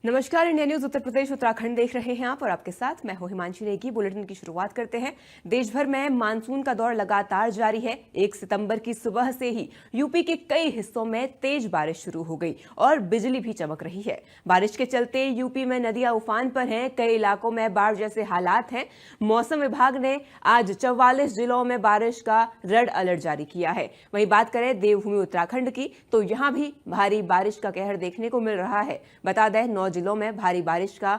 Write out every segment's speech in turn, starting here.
नमस्कार। India news Uttar Pradesh Uttarakhand देख रहे हैं आप और आपके साथ मैं हूं हिमांशी नेगी। बुलेटिन की शुरुआत करते हैं। देश भर में मानसून का दौर लगातार जारी है। 1 सितंबर की सुबह से ही यूपी के कई हिस्सों में तेज बारिश शुरू हो गई और बिजली भी चमक रही है। बारिश के चलते यूपी में नदियां उफान पर हैं, कई इलाकों में बाढ़ जैसे हालात हैं। मौसम विभाग ने आज 44 जिलों में बारिश का रेड अलर्ट जारी किया है। वहीं बात करें देवभूमि उत्तराखंड की तो यहां भी भारी बारिश का कहर देखने को मिल रहा है। बता दें 9 जिलों में भारी बारिश का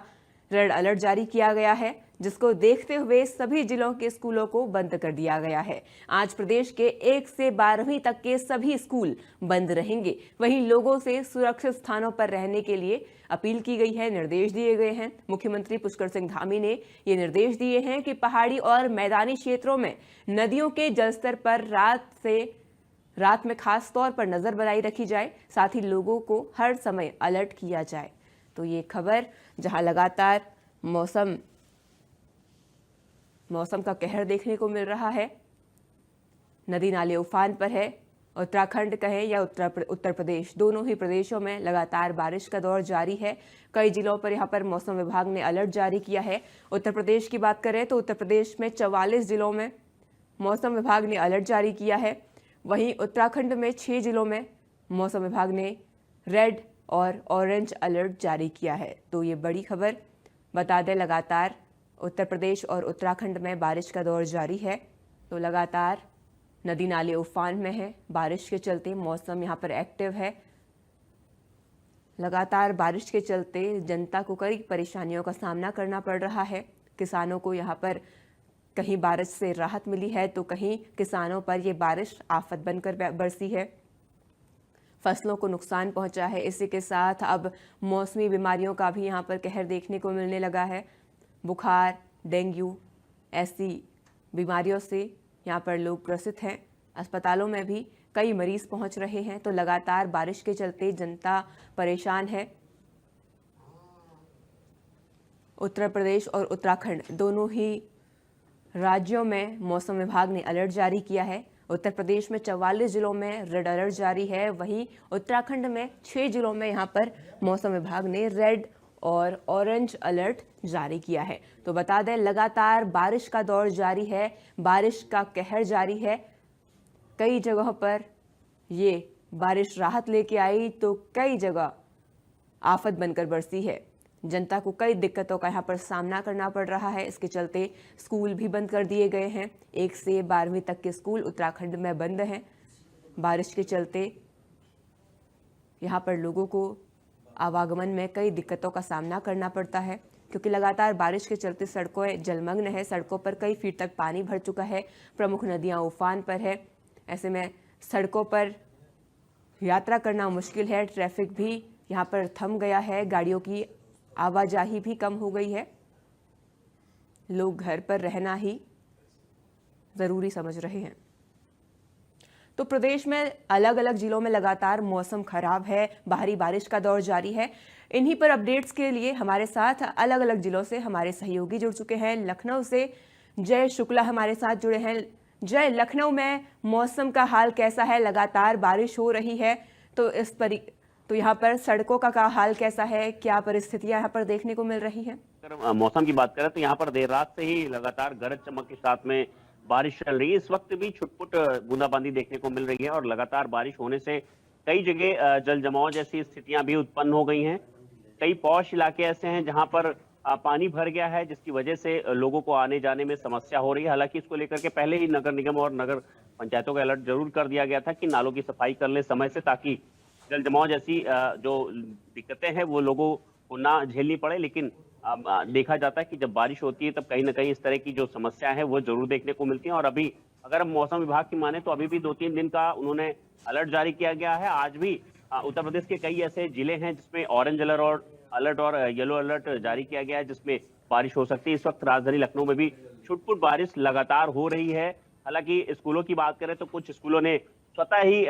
रेड अलर्ट जारी किया गया है, जिसको देखते हुए सभी जिलों के स्कूलों को बंद कर दिया गया है। आज प्रदेश के 1 से 12वीं तक के सभी स्कूल बंद रहेंगे। वहीं लोगों से सुरक्षित स्थानों पर रहने के लिए अपील की गई है, निर्देश दिए गए हैं। मुख्यमंत्री पुष्कर सिंह धामी ने ये निर्देश दिए हैं कि पहाड़ी और मैदानी क्षेत्रों में नदियों के जलस्तर पर रात में खास तौर पर नजर बनाई रखी जाए, साथ ही लोगों को हर समय अलर्ट किया जाए। तो ये खबर जहां लगातार मौसम का कहर देखने को मिल रहा है, नदी नाले उफान पर है। उत्तराखंड कहें या उत्तर प्रदेश, दोनों ही प्रदेशों में लगातार बारिश का दौर जारी है। कई जिलों पर यहां पर मौसम विभाग ने अलर्ट जारी किया है। उत्तर प्रदेश की बात करें तो उत्तर प्रदेश में 44 जिलों में मौसम विभाग ने अलर्ट जारी किया है। वहीं उत्तराखंड में 6 जिलों में मौसम विभाग ने रेड और ऑरेंज अलर्ट जारी किया है। तो ये बड़ी खबर। बता दें लगातार उत्तर प्रदेश और उत्तराखंड में बारिश का दौर जारी है। तो लगातार नदी नाले उफान में है। बारिश के चलते मौसम यहाँ पर एक्टिव है। लगातार बारिश के चलते जनता को कई परेशानियों का सामना करना पड़ रहा है। किसानों को यहाँ पर कहीं बारिश से राहत मिली है तो कहीं किसानों पर यह बारिश आफत बनकर बरसी है। फसलों को नुकसान पहुंचा है। इसी के साथ अब मौसमी बीमारियों का भी यहाँ पर कहर देखने को मिलने लगा है। बुखार, डेंगू ऐसी बीमारियों से यहाँ पर लोग ग्रसित हैं। अस्पतालों में भी कई मरीज पहुंच रहे हैं। तो लगातार बारिश के चलते जनता परेशान है। उत्तर प्रदेश और उत्तराखंड दोनों ही राज्यों में मौसम विभाग ने अलर्ट जारी किया है। उत्तर प्रदेश में 44 जिलों में रेड अलर्ट जारी है। वहीं उत्तराखंड में 6 जिलों में यहाँ पर मौसम विभाग ने रेड और ऑरेंज अलर्ट जारी किया है। तो बता दें लगातार बारिश का दौर जारी है, बारिश का कहर जारी है। कई जगहों पर ये बारिश राहत लेके आई तो कई जगह आफत बनकर बरसी है। जनता को कई दिक्कतों का यहाँ पर सामना करना पड़ रहा है। इसके चलते स्कूल भी बंद कर दिए गए हैं। 1 से 12वीं तक के स्कूल उत्तराखंड में बंद हैं। बारिश के चलते यहाँ पर लोगों को आवागमन में कई दिक्कतों का सामना करना पड़ता है, क्योंकि लगातार बारिश के चलते सड़कें जलमग्न है। सड़कों पर कई फीट तक पानी भर चुका है। प्रमुख नदियाँ उफान पर है। ऐसे में सड़कों पर यात्रा करना मुश्किल है। ट्रैफिक भी यहाँ पर थम गया है। गाड़ियों की आवाजाही भी कम हो गई है। लोग घर पर रहना ही जरूरी समझ रहे हैं। तो प्रदेश में अलग अलग जिलों में लगातार मौसम खराब है, भारी बारिश का दौर जारी है। इन्हीं पर अपडेट्स के लिए हमारे साथ अलग अलग जिलों से हमारे सहयोगी जुड़ चुके हैं। लखनऊ से जय शुक्ला हमारे साथ जुड़े हैं। जय, लखनऊ में मौसम का हाल कैसा है? लगातार बारिश हो रही है तो यहाँ पर सड़कों का हाल कैसा है? क्या परिस्थितियां यहाँ पर देखने को मिल रही हैं? अगर मौसम की बात करें तो यहाँ पर देर रात से ही लगातार गरज चमक के साथ में बारिश चल रही है। इस वक्त भी छुटपुट बूंदाबांदी देखने को मिल रही है और लगातार बारिश होने से कई जगह जल जमाव जैसी स्थितियां भी उत्पन्न हो गई हैं। कई पौष इलाके ऐसे हैं जहां पर पानी भर गया है, जिसकी वजह से लोगों को आने जाने में समस्या हो रही है। हालांकि इसको लेकर के पहले ही नगर निगम और नगर पंचायतों का अलर्ट जरूर कर दिया गया था कि नालों की सफाई कर ले समय से, ताकि जल जमाव जैसी जो दिक्कतें हैं वो लोगों को ना झेलनी पड़े। लेकिन देखा जाता है कि जब बारिश होती है तब कहीं ना कहीं इस तरह की जो समस्या है वो जरूर देखने को मिलती है। और अभी अगर हम मौसम विभाग की माने तो अभी भी 2-3 दिन का उन्होंने अलर्ट जारी किया गया है। आज भी उत्तर प्रदेश के कई ऐसे जिले हैं जिसमें ऑरेंज अलर्ट और येलो अलर्ट जारी किया गया है, जिसमें बारिश हो सकती है। इस वक्त राजधानी लखनऊ में भी छुटपुट बारिश लगातार हो रही है। हालांकि स्कूलों की बात करें तो कुछ स्कूलों ने स्वतः ही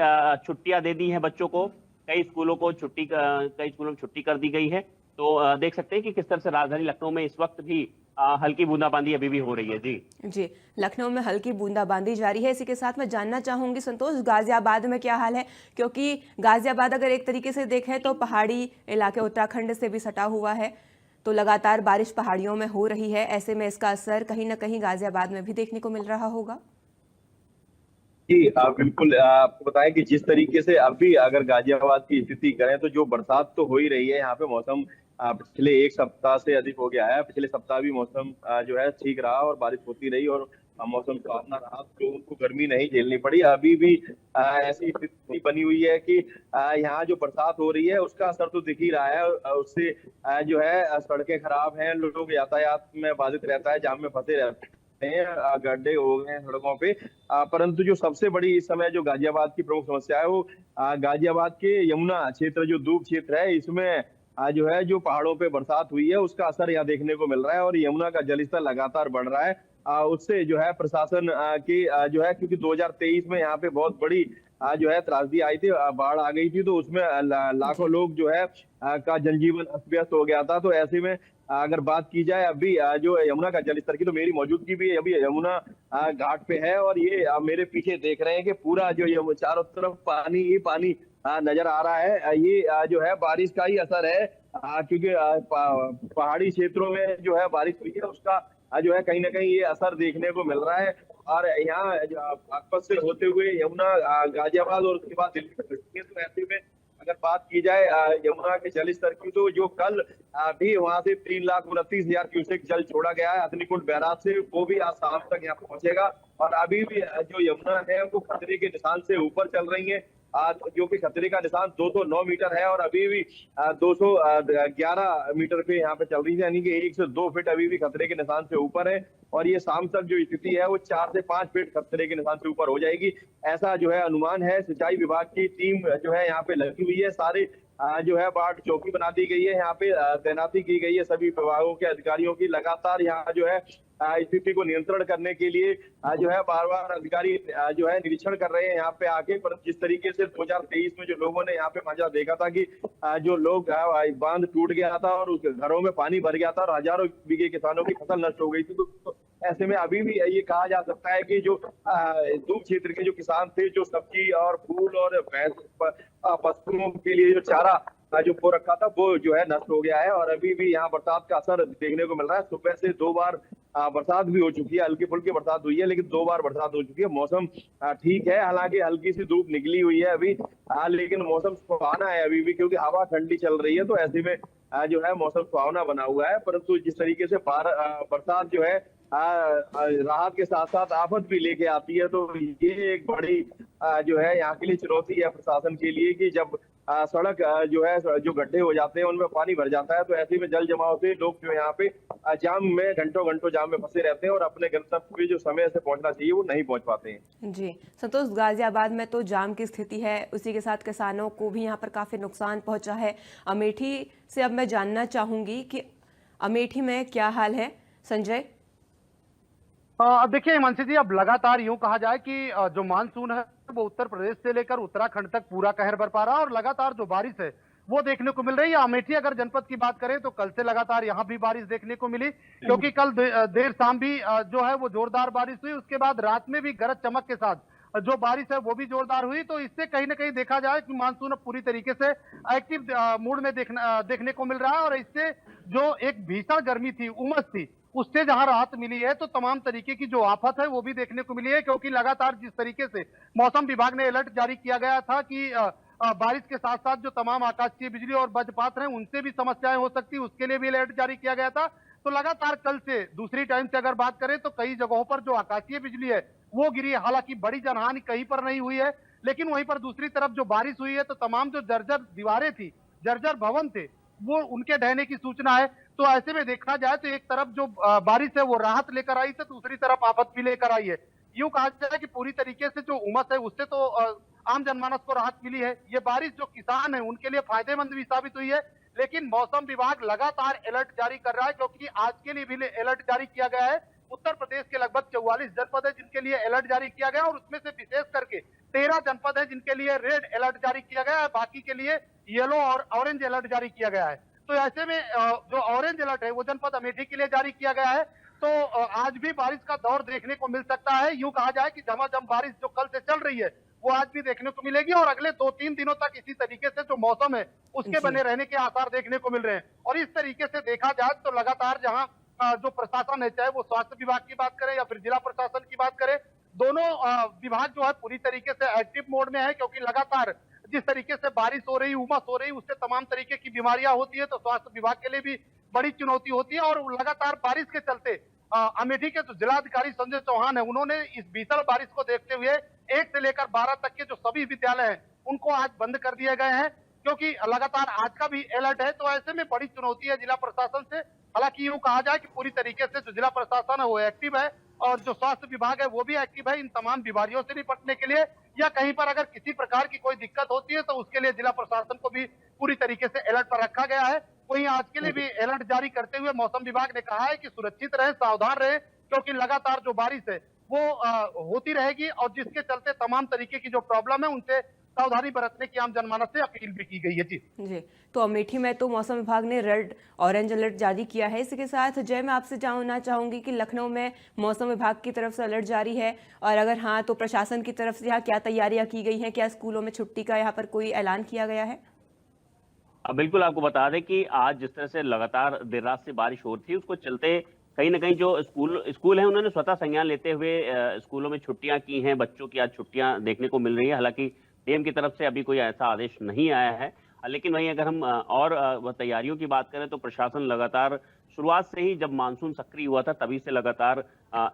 छुट्टियां दे दी हैं बच्चों को। कई स्कूलों में छुट्टी कर दी गई है। तो देख सकते हैं कि किस तरह से राजधानी लखनऊ में इस वक्त भी हल्की बूंदाबांदी अभी भी हो रही है। जी जी, लखनऊ में हल्की बूंदाबांदी जारी है। इसी के साथ मैं जानना चाहूंगी संतोष, गाजियाबाद में क्या हाल है? क्योंकि गाजियाबाद अगर एक तरीके से देखें तो पहाड़ी इलाके उत्तराखंड से भी सटा हुआ है, तो लगातार बारिश पहाड़ियों में हो रही है। ऐसे में इसका असर कहीं ना कहीं गाजियाबाद में भी देखने को मिल रहा होगा। जी बिल्कुल। आपको बताएं कि जिस तरीके से अभी अगर गाजियाबाद की स्थिति करें तो जो बरसात तो हो ही रही है यहाँ पे। मौसम पिछले एक सप्ताह से अधिक हो गया है। पिछले सप्ताह भी मौसम जो है ठीक रहा और बारिश होती रही और मौसम सुहावना रहा, तो उनको गर्मी नहीं झेलनी पड़ी। अभी भी ऐसी स्थिति बनी हुई है कि यहाँ जो बरसात हो रही है उसका असर तो दिख ही रहा है। उससे जो है सड़कें खराब हैं, लोग यातायात में बाधित रहता है, जाम में फंसे रहते हैं, गड्ढे हो गए हैं सड़कों पे। परंतु जो सबसे बड़ी इस समय जो गाजियाबाद की प्रमुख समस्या है वो गाजियाबाद के यमुना क्षेत्र, जो दूब क्षेत्र है, इसमें जो है जो पहाड़ों पे बरसात हुई है उसका असर यहाँ देखने को मिल रहा है और यमुना का जलस्तर लगातार बढ़ रहा है। उससे जो है प्रशासन की जो है, क्योंकि 2023 में यहाँ पे बहुत बड़ी जो है त्रासदी आई थी, बाढ़ आ गई थी, तो उसमें लाखों लोग जो है का जनजीवन अस्त व्यस्त हो गया था। तो ऐसे में अगर बात की जाए अभी जो यमुना का जलस्तर की, तो मेरी मौजूदगी भी अभी यमुना घाट पे है और ये मेरे पीछे देख रहे हैं कि पूरा जो चारों तरफ पानी ही पानी नजर आ रहा है। ये जो है बारिश का ही असर है, क्योंकि पहाड़ी क्षेत्रों में जो है बारिश हुई है उसका जो है कहीं ना कहीं ये असर देखने को मिल रहा है। और यहाँ बागपत से होते हुए यमुना गाजियाबाद और उसके बाद दिल्ली में घुसती है। तो ऐसे में अगर बात की जाए यमुना के जल स्तर की, तो जो कल भी वहां से 3,29,000 क्यूसेक जल छोड़ा गया है हथनीकुंड बैराज से, वो भी आज शाम तक यहाँ पहुंचेगा। और अभी भी जो यमुना है वो खतरे के निशान से ऊपर चल रही है, जो कि खतरे का निशान 209 मीटर है और अभी भी 211 मीटर पे यहाँ पे चल रही है, यानी कि 1 से 2 फीट अभी भी खतरे के निशान से ऊपर है। और ये शाम तक जो स्थिति है वो 4 से 5 फीट खतरे के निशान से ऊपर हो जाएगी, ऐसा जो है अनुमान है। सिंचाई विभाग की टीम जो है यहाँ पे लगी हुई है, सारे जो है बाढ़ चौकी बना दी गई है, यहाँ पे तैनाती की गई है सभी विभागों के अधिकारियों की। लगातार यहाँ जो है स्थिति को नियंत्रण करने के लिए जो है बार बार अधिकारी जो है निरीक्षण कर रहे हैं यहाँ पे आके। पर जिस तरीके से 2023 में जो लोगों ने यहाँ पे मंजर देखा था कि जो लोग बांध टूट गया था और उस घरों में पानी भर गया था और हजारों बीघे किसानों की फसल नष्ट हो गई थी, तो ऐसे में अभी भी ये कहा जा सकता है कि जो दूब क्षेत्र के जो किसान थे, जो सब्जी और फूल और पशुओं के लिए जो चारा जो बो रखा था वो जो है नष्ट हो गया है। और अभी भी यहाँ बरसात का असर देखने को मिल रहा है। सुबह से 2 बार बरसात भी हो चुकी है, हल्की फुल्की बरसात हुई है, लेकिन 2 बार बरसात हो चुकी है। मौसम ठीक है, हालांकि हल्की सी धूप निकली हुई है अभी, लेकिन मौसम सुहावना है अभी भी, क्योंकि हवा ठंडी चल रही है। तो ऐसे में जो है मौसम सुहावना बना हुआ है। परंतु जिस तरीके से बरसात जो है राहत के साथ साथ आफत भी लेके आती है, तो ये एक बड़ी जो है यहाँ के लिए चुनौती है प्रशासन के लिए कि जब सड़क जो है जो गड्ढे हो जाते हैं उनमें पानी भर जाता है, तो ऐसे में जल जमाव से लोग जो यहाँ पे जाम में घंटों घंटों जाम में फंसे रहते हैं और अपने गंतव्य पे जो समय से पहुंचना चाहिए वो नहीं पहुंच पाते हैं। जी संतोष, गाजियाबाद में तो जाम की स्थिति है, उसी के साथ किसानों को भी यहाँ पर काफी नुकसान पहुंचा है। अमेठी से अब मैं जानना चाहूंगी कि अमेठी में क्या हाल है। संजय। अब देखिए हिमांशी जी, अब लगातार यूं कहा जाए कि जो मानसून है वो उत्तर प्रदेश से लेकर उत्तराखंड तक पूरा कहर बरपा रहा है और लगातार जो बारिश है वो देखने को मिल रही है। अमेठी अगर जनपद की बात करें तो कल से लगातार यहाँ भी बारिश देखने को मिली, क्योंकि कल देर शाम भी जो है वो जोरदार बारिश हुई। उसके बाद रात में भी गरज चमक के साथ जो बारिश है वो भी जोरदार हुई। तो इससे कहीं ना कहीं देखा जाए कि मानसून अब पूरी तरीके से एक्टिव मूड में देखने को मिल रहा है। और इससे जो एक भीषण गर्मी थी, उमस थी, उससे जहां राहत मिली है, तो तमाम तरीके की जो आफत है वो भी देखने को मिली है। क्योंकि लगातार जिस तरीके से मौसम विभाग ने अलर्ट जारी किया गया था कि बारिश के साथ साथ जो तमाम आकाशीय बिजली और वज्रपात हैं उनसे भी समस्याएं हो सकती है, उसके लिए भी अलर्ट जारी किया गया था। तो लगातार कल से दूसरी टाइम से अगर बात करें तो कई जगहों पर जो आकाशीय बिजली है वो गिरी है। हालांकि बड़ी जनहानि कहीं पर नहीं हुई है, लेकिन वहीं पर दूसरी तरफ जो बारिश हुई है तो तमाम जो जर्जर दीवारें थी, जर्जर भवन थे, वो उनके ढहने की सूचना है। तो ऐसे में देखा जाए तो एक तरफ जो बारिश है वो राहत लेकर आई, तो दूसरी तरफ आफत भी लेकर आई है। यूं कहा जाए कि पूरी तरीके से जो उमस है उससे तो आम जनमानस को राहत मिली है। ये बारिश जो किसान है उनके लिए फायदेमंद भी साबित हुई है। लेकिन मौसम विभाग लगातार अलर्ट जारी कर रहा है, क्योंकि आज के लिए भी अलर्ट जारी किया गया है। उत्तर प्रदेश के लगभग 44 जनपद है जिनके लिए अलर्ट जारी किया गया, और उसमें से विशेष करके 13 जनपद है जिनके लिए रेड अलर्ट जारी किया गया है, बाकी के लिए येलो और ऑरेंज अलर्ट जारी किया गया है। तो ऐसे में जो ऑरेंज अलर्ट है वो जनपद अमेठी के लिए जारी किया गया है। तो आज भी बारिश का दौर देखने को मिल सकता है। यूं कहा जाए कि झमाझम बारिश जो कल से चल रही है वो आज भी देखने को मिलेगी और अगले 2-3 दिनों तक इसी तरीके से जो मौसम है उसके जी। बने रहने के आसार देखने को मिल रहे हैं। और इस तरीके से देखा जाए तो लगातार जहां जो प्रशासन है, चाहे वो स्वास्थ्य विभाग की बात करें या फिर जिला प्रशासन की बात करें, दोनों विभाग जो है पूरी तरीके से एक्टिव मोड में है, क्योंकि लगातार जिस तरीके से बारिश हो रही, उमस हो रही, उससे तमाम तरीके की बीमारियां होती है, तो स्वास्थ्य विभाग के लिए भी बड़ी चुनौती होती है। और लगातार बारिश के चलते अमेठी के जो जिलाधिकारी संजय चौहान है, उन्होंने इस भीषण बारिश को देखते हुए 1 से लेकर 12 तक के जो सभी विद्यालय हैं उनको आज बंद कर दिए गए हैं, क्योंकि लगातार आज का भी अलर्ट है। तो ऐसे में बड़ी चुनौती है जिला प्रशासन से। हालांकि यूं कहा जाए कि पूरी तरीके से जो जिला प्रशासन है वो एक्टिव है और जो स्वास्थ्य विभाग है वो भी एक्टिव है इन तमाम बीमारियों से निपटने के लिए, या कहीं पर अगर किसी प्रकार की कोई दिक्कत होती है तो उसके लिए जिला प्रशासन को भी पूरी तरीके से अलर्ट पर रखा गया है। वहीं आज के लिए भी अलर्ट जारी करते हुए मौसम विभाग ने कहा है कि सुरक्षित रहे, सावधान रहे, क्योंकि लगातार जो बारिश है वो होती रहेगी और जिसके चलते तमाम तरीके की जो प्रॉब्लम है उनसे सावधानी बरतने की आम जनमानस से अपील भी की गई है। जी जी, तो अमेठी में तो मौसम विभाग ने रेड ऑरेंज अलर्ट जारी किया है। इसी के साथ जय, मैं आपसे जानना चाहूंगी कि लखनऊ में मौसम विभाग की तरफ से अलर्ट जारी है, और अगर हाँ तो प्रशासन की तरफ से यहाँ क्या तैयारियां की गई हैं? क्या स्कूलों में छुट्टी का यहाँ पर कोई ऐलान किया गया है? बिल्कुल, आपको बता दें कि आज जिस तरह से लगातार देर रात से बारिश हो रही थी, उसको चलते कहीं ना कहीं जो स्कूल है उन्होंने स्वतः संज्ञान लेते हुए स्कूलों में छुट्टियां की हैं। बच्चों की आज छुट्टियां देखने को मिल रही है। हालांकि डीएम की तरफ से अभी कोई ऐसा आदेश नहीं आया है, लेकिन वहीं अगर हम और तैयारियों की बात करें तो प्रशासन लगातार शुरुआत से ही, जब मानसून सक्रिय हुआ था तभी से लगातार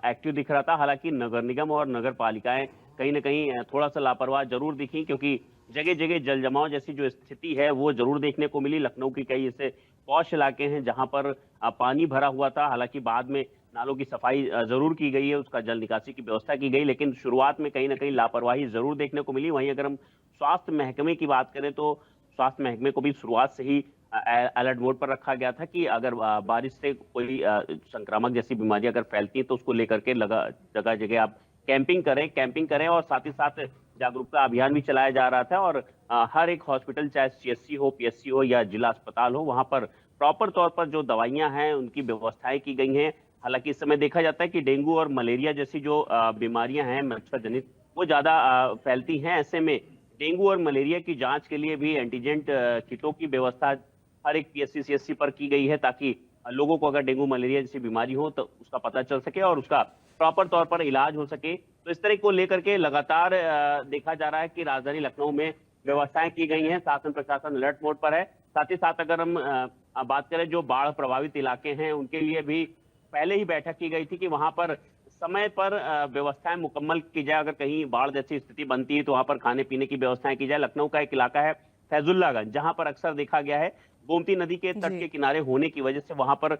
एक्टिव दिख रहा था। हालांकि नगर निगम और नगर पालिकाएं कहीं ना कहीं थोड़ा सा लापरवाह जरूर दिखी, क्योंकि जगह जगह जल जमाव जैसी जो स्थिति है वो जरूर देखने को मिली। लखनऊ की कई ऐसे पॉश इलाके हैं जहां पर पानी भरा हुआ था। हालांकि बाद में नालों की सफाई जरूर की गई है, उसका जल निकासी की व्यवस्था की गई, लेकिन शुरुआत में कहीं ना कहीं लापरवाही जरूर देखने को मिली। वहीं अगर हम स्वास्थ्य महकमे की बात करें तो स्वास्थ्य महकमे को भी शुरुआत से ही अलर्ट मोड पर रखा गया था कि अगर बारिश से कोई संक्रामक जैसी बीमारी अगर फैलती है तो उसको लेकर के जगह जगह आप कैंपिंग करें और साथ ही साथ जागरूकता अभियान भी चलाया जा रहा था। और हर एक हॉस्पिटल, चाहे सीएससी हो, पीएससी हो या जिला अस्पताल हो, वहां पर प्रॉपर तौर पर जो दवाइयां हैं उनकी व्यवस्थाएं की गई हैं। हालांकि इस समय देखा जाता है कि डेंगू और मलेरिया जैसी जो बीमारियां हैं मच्छर जनित, वो ज्यादा फैलती हैं। ऐसे में डेंगू और मलेरिया की जांच के लिए भी एंटीजेंट किटों की व्यवस्था हर एक पीएससी सीएससी पर की गई है, ताकि लोगों को अगर डेंगू मलेरिया जैसी बीमारी हो तो उसका पता चल सके और उसका प्रॉपर तौर पर इलाज हो सके। तो इस तरह को लेकर के लगातार देखा जा रहा है कि राजधानी लखनऊ में व्यवस्थाएं की गई हैं। शासन प्रशासन अलर्ट मोड पर है। साथ ही साथ अगर हम बात करें जो बाढ़ प्रभावित इलाके हैं उनके लिए भी पहले ही बैठक की गई थी कि वहां पर समय पर व्यवस्थाएं मुकम्मल की जाए। अगर कहीं बाढ़ जैसी स्थिति बनती है तो वहां पर खाने पीने की व्यवस्थाएं की जाए। लखनऊ का एक इलाका है फैजुल्लागंज, जहां पर अक्सर देखा गया है गोमती नदी के तट के किनारे होने की वजह से वहां पर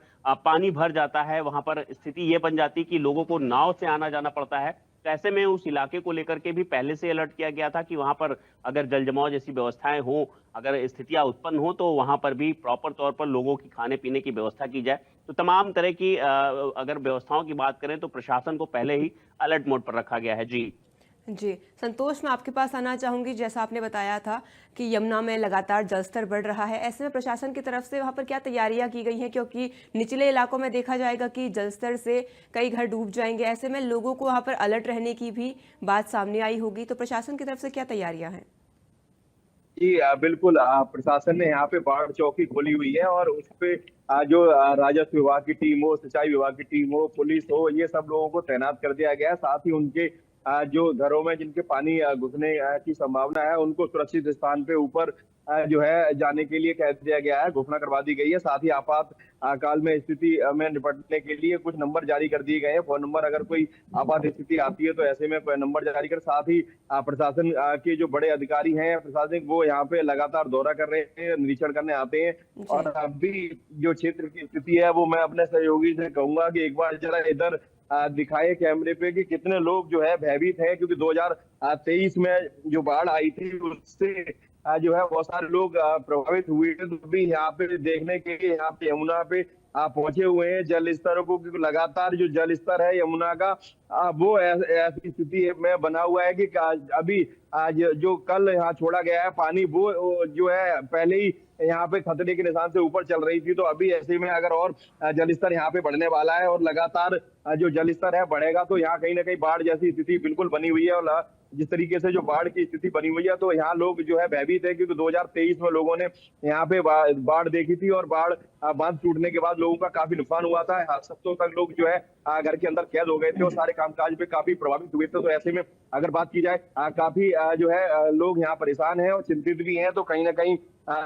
पानी भर जाता है। वहां पर स्थिति ये बन जाती है कि लोगों को नाव से आना जाना पड़ता है। तो ऐसे में उस इलाके को लेकर के भी पहले से अलर्ट किया गया था कि वहां पर अगर जल जमाव जैसी व्यवस्थाएं हो, अगर स्थितियां उत्पन्न हो, तो वहां पर भी प्रॉपर तौर पर लोगों की खाने पीने की व्यवस्था की जाए। तो तमाम तरह की अगर व्यवस्थाओं की बात करें तो प्रशासन को पहले ही अलर्ट मोड पर रखा गया है। जी जी, संतोष, मैं आपके पास आना चाहूंगी। जैसा आपने बताया था कि यमुना में लगातार जलस्तर बढ़ रहा है, ऐसे में प्रशासन की तरफ से वहां पर क्या तैयारियां की गई हैं? क्योंकि निचले इलाकों में देखा जाएगा कि जलस्तर से कई घर डूब जाएंगे। ऐसे में लोगों को वहां पर अलर्ट रहने की भी बात सामने आई होगी, तो प्रशासन की तरफ से क्या तैयारियां हैं? जी बिल्कुल, प्रशासन ने यहाँ पे बाढ़ चौकी खोली हुई है और उस पे जो राजस्व विभाग की टीम हो, सिंचाई विभाग की टीम हो, पुलिस हो, ये सब लोगों को तैनात कर दिया गया है। साथ ही उनके जो घरों में जिनके पानी घुसने की संभावना है उनको सुरक्षित स्थान पे ऊपर जो है जाने के लिए कह दिया गया है, घोषणा करवा दी गई है। साथ ही आपात काल में स्थिति में निपटने के लिए कुछ नंबर जारी कर दिए गए हैं। फोन नंबर, अगर कोई आपात स्थिति आती है तो ऐसे में नंबर जारी कर। साथ ही प्रशासन के जो बड़े अधिकारी हैं प्रशासनिक, वो यहाँ पे लगातार दौरा कर रहे हैं, निरीक्षण करने आते हैं। और अभी जो क्षेत्र की स्थिति है वो मैं अपने सहयोगी से कहूंगा कि एक बार जरा इधर दिखाए कैमरे पे कि कितने लोग जो है भयभीत हैं, क्योंकि 2023 में जो बाढ़ आई थी उससे जो है बहुत सारे लोग प्रभावित हुए हैं। तो भी यहाँ पे देखने के लिए यहाँ पे यमुना पे पहुंचे हुए हैं जल स्तर को, क्योंकि लगातार जो जल स्तर है यमुना का वो ऐसी स्थिति में बना हुआ है कि अभी आज जो कल यहाँ छोड़ा गया है पानी वो जो है पहले ही यहाँ पे खतरे के निशान से ऊपर चल रही थी। तो अभी ऐसे में अगर और जल स्तर यहाँ पे बढ़ने वाला है और लगातार जो जल स्तर है बढ़ेगा तो यहाँ कहीं ना कहीं बाढ़ जैसी स्थिति बिल्कुल बनी हुई है। और जिस तरीके से जो बाढ़ की स्थिति बनी हुई है तो यहाँ लोग जो है भयभीत है, क्योंकि 2023 में लोगों ने यहाँ पे बाढ़ देखी थी और बाढ़ बांध टूटने के बाद लोगों का काफी नुकसान हुआ था। हफ्तों तक लोग जो है घर के अंदर कैद हो गए थे और सारे कामकाज पे काफी प्रभावित हुए थे। तो ऐसे में अगर बात की जाए काफी जो है लोग यहाँ परेशान हैं और चिंतित भी हैं। तो कहीं ना कहीं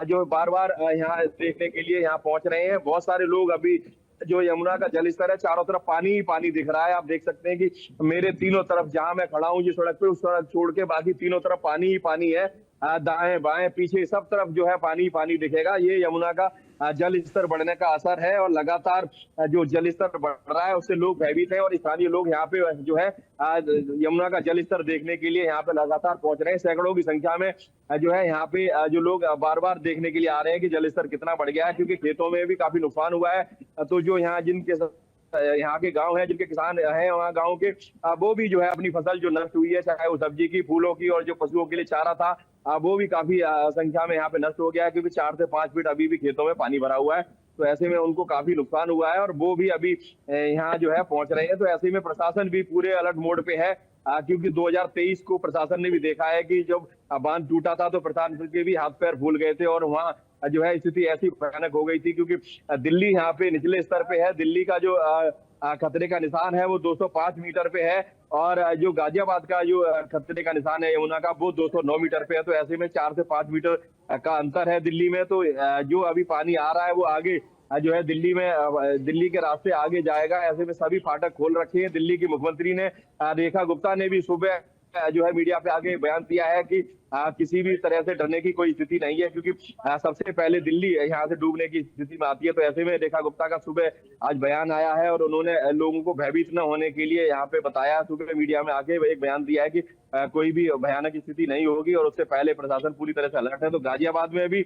जो बार बार यहाँ देखने के लिए यहाँ पहुंच रहे हैं। बहुत सारे लोग अभी जो यमुना का जल स्तर है चारों तरफ पानी ही पानी दिख रहा है। आप देख सकते हैं कि मेरे तीनों तरफ जहां मैं खड़ा हूं जिस सड़क पे, उस सड़क छोड़ के बाकी तीनों तरफ पानी ही पानी है। दाएं बाएं पीछे सब तरफ जो है पानी ही पानी दिखेगा। ये यमुना का जल स्तर बढ़ने का असर है और लगातार जो जल स्तर बढ़ रहा है उससे लोग भयभीत हैं और स्थानीय लोग यहाँ पे जो है यमुना का जल स्तर देखने के लिए यहाँ पे लगातार पहुंच रहे हैं। सैकड़ों की संख्या में जो है यहाँ पे जो लोग बार बार देखने के लिए आ रहे हैं कि जल स्तर कितना बढ़ गया है, क्योंकि खेतों में भी काफी नुकसान हुआ है। तो जो यहाँ जिनके यहाँ के गांव हैं, जिनके किसान हैं वहाँ गांव के, वो भी जो है अपनी फसल जो नष्ट हुई है, चाहे वो सब्जी की, फूलों की और जो पशुओं के लिए चारा था, वो भी काफी संख्या में यहाँ पे नष्ट हो गया है, क्योंकि 4 से 5 फीट अभी भी खेतों में पानी भरा हुआ है। तो ऐसे में उनको काफी नुकसान हुआ है और वो भी अभी यहाँ जो है पहुंच रहे हैं। तो ऐसे में प्रशासन भी पूरे अलर्ट मोड पे है, क्योंकि 2023 को प्रशासन ने भी देखा है कि जब बांध टूटा था तो प्रशासन के भी हाथ पैर फूल गए थे और वहाँ जो है स्थिति ऐसी भयानक हो गई थी, क्योंकि दिल्ली यहाँ पे निचले स्तर पे है। दिल्ली का जो खतरे का निशान है वो 205 मीटर पे है और जो गाजियाबाद का जो खतरे का निशान है यमुना का वो 209 मीटर पे है। तो ऐसे में 4 से 5 मीटर का अंतर है दिल्ली में। तो जो अभी पानी आ रहा है वो आगे जो है दिल्ली के रास्ते आगे जाएगा। ऐसे में सभी फाटक खोल रखे हैं। दिल्ली की मुख्यमंत्री ने रेखा गुप्ता ने भी सुबह जो है मीडिया पे आगे बयान दिया है कि किसी भी तरह से डरने की कोई स्थिति नहीं है, क्योंकि सबसे पहले दिल्ली यहाँ से डूबने की स्थिति में आती है। तो ऐसे में रेखा गुप्ता का सुबह आज बयान आया है और उन्होंने लोगों को भयभीत न होने के लिए यहाँ पे बताया, सुबह मीडिया में आके एक बयान दिया है कि कोई भी भयानक स्थिति नहीं होगी और उससे पहले प्रशासन पूरी तरह से अलर्ट है। तो गाजियाबाद में भी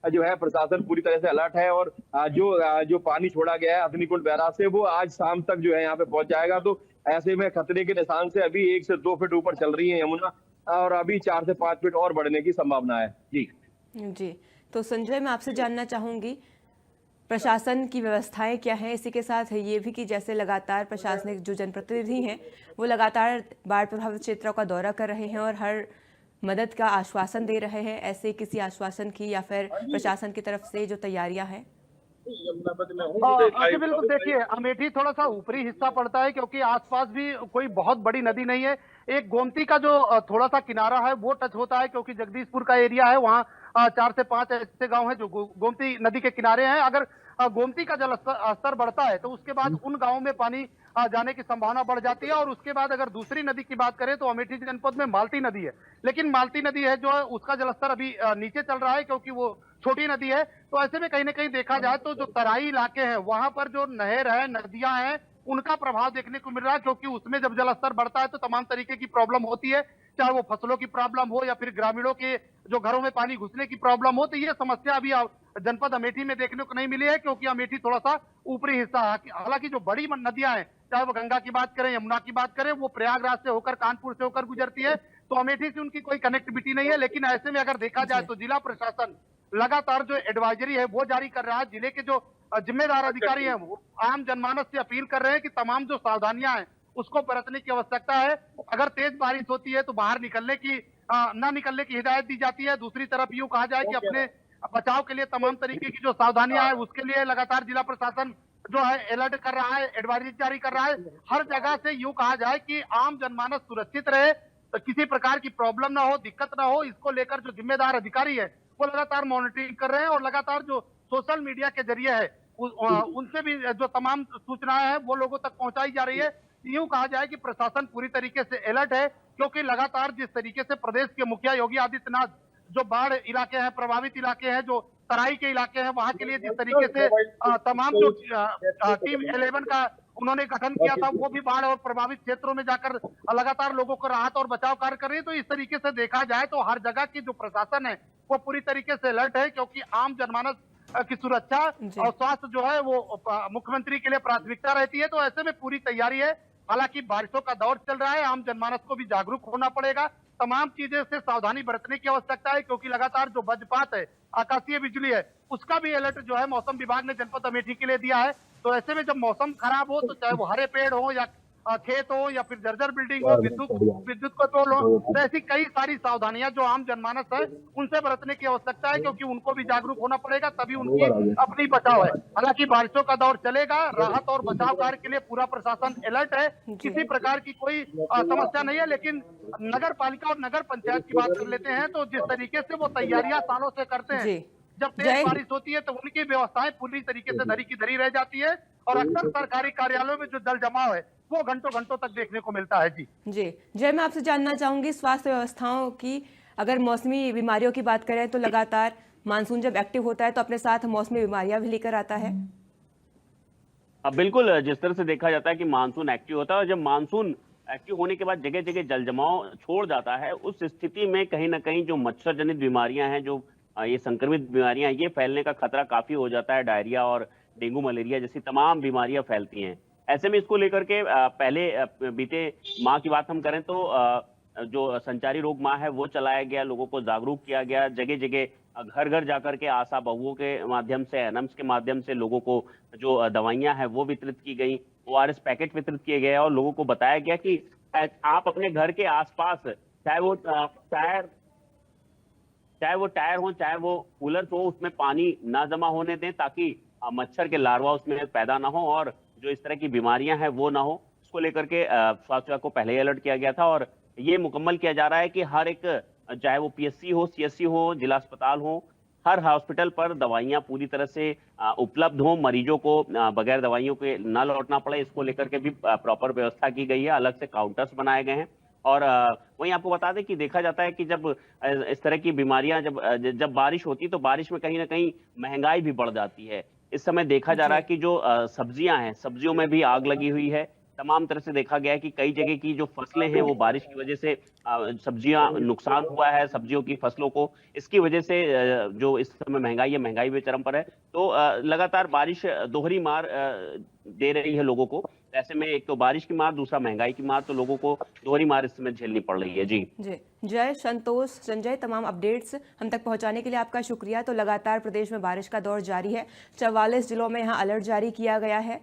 जो है प्रशासन पूरी तरह से अलर्ट है और जो पानी छोड़ा गया है अग्निकुंड बैराज से वो आज शाम तक जो है यहाँ पे पहुंच जाएगा। तो ऐसे में खतरे के निशान से अभी 1 से 2 फीट ऊपर चल रही है यमुना और अभी 4 से 5 फीट और बढ़ने की संभावना है। जी। तो संजय, मैं आपसे जानना चाहूंगी प्रशासन की व्यवस्थाएं क्या हैं। इसी के साथ ये भी कि जैसे लगातार प्रशासनिक जो जनप्रतिनिधि हैं वो लगातार बाढ़ प्रभावित क्षेत्रों का दौरा कर रहे हैं और हर मदद का आश्वासन दे रहे हैं, ऐसे किसी आश्वासन की या फिर प्रशासन की तरफ से जो तैयारियां हैं? जी बिल्कुल, देखिए अमेठी थोड़ा सा ऊपरी हिस्सा पड़ता है क्योंकि आसपास भी कोई बहुत बड़ी नदी नहीं है। एक गोमती का जो थोड़ा सा किनारा है वो टच होता है, क्योंकि जगदीशपुर का एरिया है, वहाँ 4 से 5 ऐसे गांव हैं जो गोमती नदी के किनारे हैं। अगर गोमती का जल स्तर बढ़ता है तो उसके बाद उन गांवों में पानी जाने की संभावना बढ़ जाती है। और उसके बाद अगर दूसरी नदी की बात करें तो अमेठी जनपद में मालती नदी है, लेकिन मालती नदी है जो है उसका जलस्तर अभी नीचे चल रहा है क्योंकि वो छोटी नदी है। तो ऐसे में कहीं ना कहीं देखा जाए तो जो तराई इलाके हैं वहां पर जो नहर है, नदियां हैं, उनका प्रभाव देखने को मिल रहा है, क्योंकि उसमें जब जलस्तर बढ़ता है तो तमाम तरीके की प्रॉब्लम होती है, चाहे वो फसलों की प्रॉब्लम हो या फिर ग्रामीणों के जो घरों में पानी घुसने की प्रॉब्लम हो। तो ये समस्या अभी जनपद अमेठी में देखने को नहीं मिली है, क्योंकि अमेठी थोड़ा सा ऊपरी हिस्सा है। हालांकि जो बड़ी नदियां हैं, चाहे वो गंगा की बात करें, यमुना की बात करें, वो प्रयागराज से होकर, कानपुर से होकर गुजरती है, तो अमेठी से उनकी कोई कनेक्टिविटी नहीं है। लेकिन ऐसे में अगर देखा जाए तो जिला प्रशासन लगातार जो एडवाइजरी है वो जारी कर रहा है। जिले के जो जिम्मेदार अधिकारी हैं वो आम जनमानस से अपील कर रहे हैं कि तमाम जो सावधानियां हैं उसको बरतने की आवश्यकता है। अगर तेज बारिश होती है तो बाहर निकलने की न निकलने की हिदायत दी जाती है। दूसरी तरफ यूं कहा जाए कि अपने बचाव के लिए तमाम तरीके की जो सावधानियां हैं उसके लिए लगातार जिला प्रशासन जो है अलर्ट कर रहा है, एडवाइजरी जारी कर रहा है। हर जगह से यूं कहा जाए कि आम जनमानस सुरक्षित रहे, किसी प्रकार की प्रॉब्लम ना हो, दिक्कत ना हो, इसको लेकर जो जिम्मेदार अधिकारी है वो लगातार मॉनिटरिंग कर रहे हैं और लगातार जो सोशल मीडिया के जरिए है उनसे भी जो तमाम सूचनाएं हैं वो लोगों तक पहुंचाई जा रही है। यूं कहा जाए कि प्रशासन पूरी तरीके से अलर्ट है, क्योंकि लगातार जिस तरीके से प्रदेश के मुखिया योगी आदित्यनाथ जो बाढ़ इलाके हैं, प्रभावित इलाके हैं, जो तराई के इलाके हैं, वहां के लिए जिस तरीके से तमाम जो टीम 11 का उन्होंने गठन किया था, वो भी बाढ़ और प्रभावित क्षेत्रों में जाकर लगातार लोगों को राहत और बचाव कार्य कर रही है। तो इस तरीके से देखा जाए तो हर जगह की जो प्रशासन है वो पूरी तरीके से अलर्ट है, क्योंकि आम जनमानस की सुरक्षा जी। और स्वास्थ्य जो है वो मुख्यमंत्री के लिए प्राथमिकता रहती है। तो ऐसे में पूरी तैयारी है। हालांकि बारिशों का दौर चल रहा है, आम जनमानस को भी जागरूक होना पड़ेगा। तमाम चीजें से सावधानी बरतने की आवश्यकता है, क्योंकि लगातार जो वज्रपात है, आकाशीय बिजली है, उसका भी अलर्ट जो है मौसम विभाग ने जनपद अमेठी के लिए दिया है। तो ऐसे में जब मौसम खराब हो, तो चाहे वो हरे पेड़ हो या खेत हो या फिर जर्जर बिल्डिंग हो, विद्युत विद्युत को तोड़ हो, तो ऐसी कई सारी सावधानियां जो आम जनमानस है उनसे बरतने की आवश्यकता है, क्योंकि उनको भी जागरूक होना पड़ेगा, तभी उनकी अपनी बचाव है। हालांकि बारिशों का दौर चलेगा, राहत और बचाव कार्य के लिए पूरा प्रशासन अलर्ट है। जी। किसी प्रकार की कोई समस्या नहीं है। लेकिन नगर पालिका और नगर पंचायत की बात कर लेते हैं, तो जिस तरीके से वो तैयारियां सालों से करते हैं, जी। जब तेज जय बारिश होती है तो उनकी व्यवस्थाएं पूरी तरीके से धरी की धरी रह जाती है, और अक्सर सरकारी कार्यालयों में जो जल जमाव है वो घंटों घंटों तक देखने को मिलता है। जी जी। जय, मैं आपसे जानना चाहूंगी स्वास्थ्य व्यवस्थाओं की। अगर मौसमी बीमारियों की बात करें तो लगातार मानसून जब एक्टिव होता है तो अपने साथ मौसमी बीमारियां भी लेकर आता है। अब बिल्कुल जिस तरह से देखा जाता है कि मानसून एक्टिव होता है, और जब मानसून एक्टिव होने के बाद जगह जगह जल जमाव छोड़ जाता है, उस स्थिति में कहीं ना कहीं जो मच्छर जनित बीमारियां हैं, जो ये संक्रमित बीमारियां हैं, ये फैलने का खतरा काफी हो जाता है। डायरिया और डेंगू मलेरिया जैसी तमाम बीमारियां फैलती हैं। ऐसे में इसको लेकर के पहले बीते माह की बात हम करें तो जो संचारी रोग माह है वो चलाया गया, लोगों को जागरूक किया गया। जगह जगह घर घर जाकर के आशा बहुओं के माध्यम से, एनम्स के माध्यम से लोगों को जो दवाइयां हैं वो वितरित की गई, ओआरएस पैकेट वितरित किए गए, और लोगों को बताया गया कि आप अपने घर के आसपास, चाहे वो टायर हो, चाहे वो कूलर हो, उसमें पानी ना जमा होने दें, ताकि मच्छर के लार्वा उसमें पैदा ना हो और जो इस तरह की बीमारियां हैं वो ना हो। इसको लेकर के स्वास्थ्य विभाग को पहले ही अलर्ट किया गया था, और ये मुकम्मल किया जा रहा है कि हर एक, चाहे वो पीएससी हो, सीएससी हो, जिला अस्पताल हो, हर हॉस्पिटल पर दवाइयां पूरी तरह से उपलब्ध हो, मरीजों को बगैर दवाइयों के ना लौटना पड़े। इसको लेकर के भी प्रॉपर व्यवस्था की गई है, अलग से काउंटर्स बनाए गए हैं। और वहीं आपको बता दें कि देखा जाता है कि जब इस तरह की बीमारियां, जब बारिश होती है तो बारिश में कहीं ना कहीं महंगाई भी बढ़ जाती है। इस समय देखा जा रहा है जी। कि जो सब्जियां हैं, सब्जियों में भी आग लगी हुई है। तमाम तरह से देखा गया है कि कई जगह की जो फसलें हैं वो बारिश की वजह से सब्जियां नुकसान हुआ है, सब्जियों की फसलों को। इसकी वजह से जो इस समय महंगाई है, महंगाई भी चरम पर है। तो लगातार बारिश दोहरी मार दे रही है लोगों को। ऐसे में एक तो बारिश की मार, दूसरा महंगाई की मार, तो लोगों को दोहरी मार इस समय झेलनी पड़ रही है। जी जी। जय, संतोष, संजय, तमाम अपडेट्स हम तक पहुंचाने के लिए आपका शुक्रिया। तो लगातार प्रदेश में बारिश का दौर जारी है। 44 जिलों में यहाँ अलर्ट जारी किया गया है।